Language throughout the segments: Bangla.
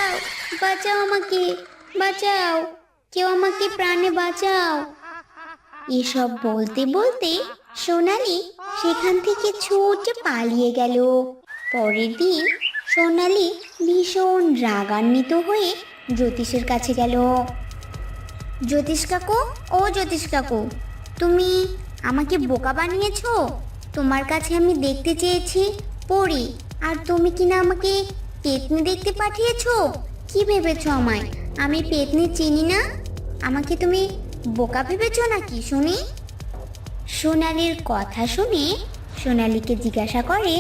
বাঁচাও, বাঁচাও আমাকে, বাঁচাও, কেউ আমাকে প্রাণে বাঁচাও। এসব বলতে বলতে সোনালি সেখান থেকে ছুটে পালিয়ে গেল। পরের দিন সোনালি ভীষণ রাগান্বিত হয়ে জ্যোতিষের কাছে গেল। জ্যোতিষ কাকু, ও জ্যোতিষ কাকু, তুমি আমাকে বোকা বানিয়েছো। তোমার কাছে আমি দেখতে চেয়েছি পরী, আর তুমি কিনা আমাকে পেতনি দেখতে পাঠিয়েছো। কি ভেবেছো আমায়? আমি পেতনি চিনি না। আমাকে তুমি বোকা ভেবেছো নাকি শুনি? সোনালির কথা শুনে সোনালিকে জিজ্ঞাসা করে,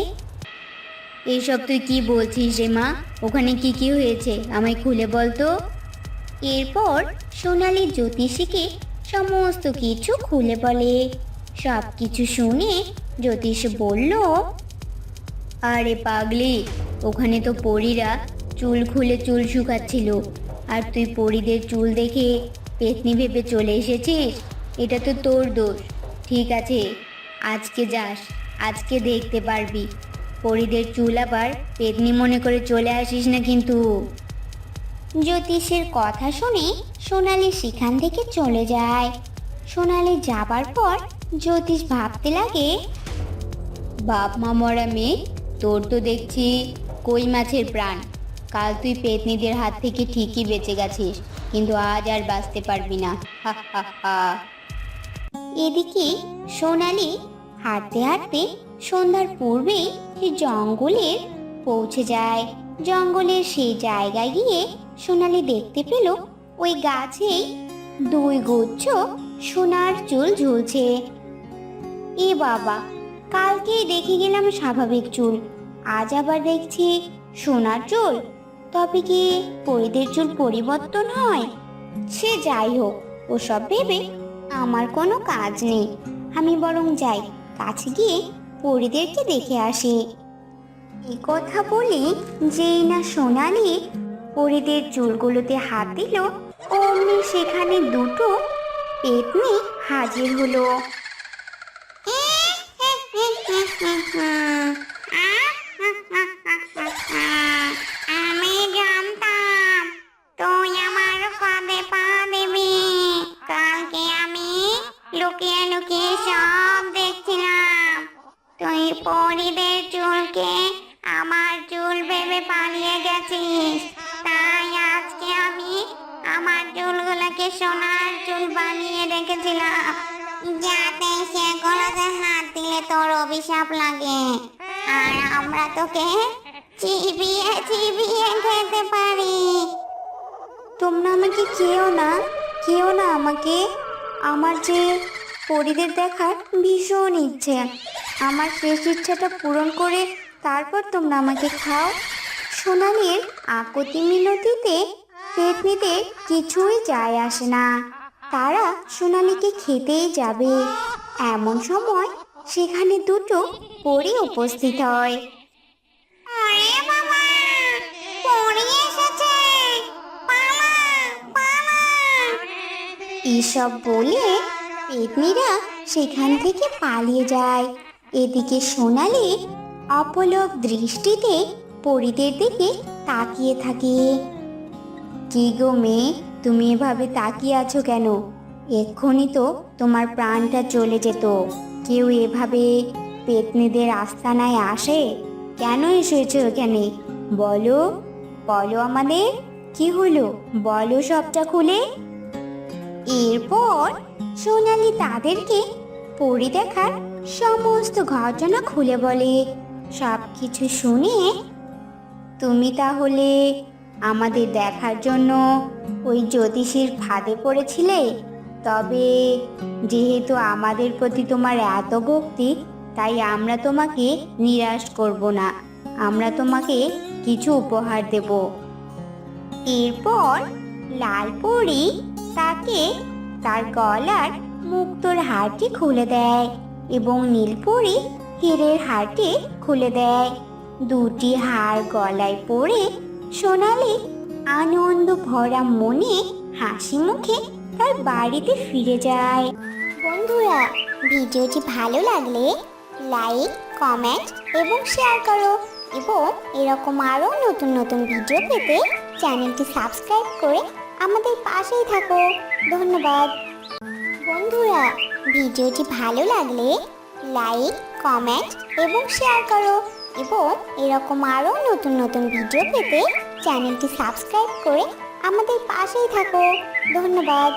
এইসব তুই কি বলছিস রে মা? ওখানে কি কি হয়েছে আমায় খুলে বলতো। এরপর সোনালি জ্যোতিষীকে সমস্ত কিছু খুলে বলে। সব কিছু শুনে জ্যোতিষ বলল, আরে পাগলি, ওখানে তো পরীরা চুল খুলে চুল শুকাচ্ছিল, আর তুই পরীদের চুল দেখে পেতনি ভেবে চলে এসেছিস। এটা তো তোর দোষ। ঠিক আছে, আজকে যাস, আজকে দেখতে পারবি। পরীদের চুল আবার পেতনি মনে করে চলে আসিস না কিন্তু। জ্যোতিষের কথা শুনে সোনালি সেখান থেকে চলে যায়। সোনালি যাবার পর জ্যোতিষ ভাবতে লাগে, বাপ মা মরা মেয়ে, তোর তো দেখছি কই মাছের প্রাণ। কাল তুই পেতনিদের হাত থেকে ঠিকই বেঁচে গেছিস, কিন্তু আজ আর বাঁচতে পারবি না। হা হা হা। এদিকে সোনালি হাঁটতে হাঁটতে সন্ধ্যার পূর্বেই সে জঙ্গলের পৌঁছে যায়। জঙ্গলের সেই জায়গায় গিয়ে সোনালি দেখতে পেল ওই গাছেই দুই গুচ্ছ সোনার চুল ঝুলছে। এ বাবা, কালকেই দেখে গেলাম স্বাভাবিক চুল, আজ আবার দেখছি সোনার চুল। তবে কি পরীদের চুল পরিবর্তন হয়? সে যাই হোক, ওসব ভেবে আমার কোনো কাজ নেই। আমি বরং যাই, কাছে গিয়ে পরীদেরকে দেখে আসি। এই কথা বলে যেই না সোনালি পরীদের চুলগুলোতে হাত দিল, অমনি সেখানে দুটো পেতনি হাজির হলো। আমি জানতাম তুই আমার ফাঁদে পা দিবি। কালকে আমি লুকিয়ে লুকিয়ে সব দেখছিলাম। তুই পরীদের চুলকে আমার চুল ভেবে পালিয়ে গেছিস, তাই আজকে আমি আমার চুলগুলোকে সোনার চুল বানিয়ে রেখেছিলাম, যাতে সেগুলোতে হাত দিলে তোর অভিশাপ লাগে, আর আমরা তোকে চিবিয়ে চিবিয়ে খেতে পারি। তোমরা আমাকে খেও না, খেও না আমাকে। আমার যে পরীদের দেখার ভীষণ ইচ্ছে, আমার শেষ ইচ্ছাটা পূরণ করে তারপর তোমরা আমাকে খাও। সোনালির আকুতি মিনতিতে পেতনিদের কিছুই যায় আসে না, তারা সোনালিকে খেতেই যাবে। এমন সময় সেখানে দুটো পরী উপস্থিত হয়। আরে বাবা, পরী এসেছে, পালা পালা। এসব বলে পেতনিরা সেখান থেকে পালিয়ে যায়। এদিকে সোনালি অপলক দৃষ্টিতে পরীদের দিকে তাকিয়ে থাকে। কি গো মেয়ে, তুমি এভাবে তাকিয়ে আছো কেন? এক্ষুনি তো তোমার প্রাণটা চলে যেত। কেউ এভাবে পেতনিদের আস্তানায় আসে? কেন এসেছো এখানে? বলো, বলো আমাদের কি হলো, বলো সবটা খুলে। এরপর সোনালি তাদেরকে পরী দেখার সমস্ত ঘটনা খুলে বলে। সব কিছু শুনে, তুমি তাহলে আমাদের দেখার জন্য ওই জ্যোতিষীর ফাঁদে পড়েছিলে? তবে যেহেতু আমাদের প্রতি তোমার এত ভক্তি, তাই আমরা তোমাকে নিরাশ করব না, আমরা তোমাকে কিছু উপহার দেব। এরপর লালপরি তাকে তার গলার মুক্তোর হারটি খুলে দেয় এবং নীলপরি হীরের হারটি খুলে দেয়। দুটি হার গলায় পরে সোনালি আনন্দ ভরা মনে হাসি মুখে তার বাড়িতে ফিরে যায়। বন্ধুরা, ভিডিওটি ভালো লাগলে লাইক, কমেন্ট এবং শেয়ার করো, এবং এরকম আরো নতুন নতুন ভিডিও পেতে চ্যানেলটি সাবস্ক্রাইব করে আমাদের পাশেই থাকো। ধন্যবাদ। বন্ধুরা, ভিডিওটি ভালো লাগলে লাইক, কমেন্ট এবং শেয়ার করো এবং এরকম আরও নতুন নতুন ভিডিও পেতে চ্যানেলটি সাবস্ক্রাইব করে আমাদের পাশেই থাকো। ধন্যবাদ।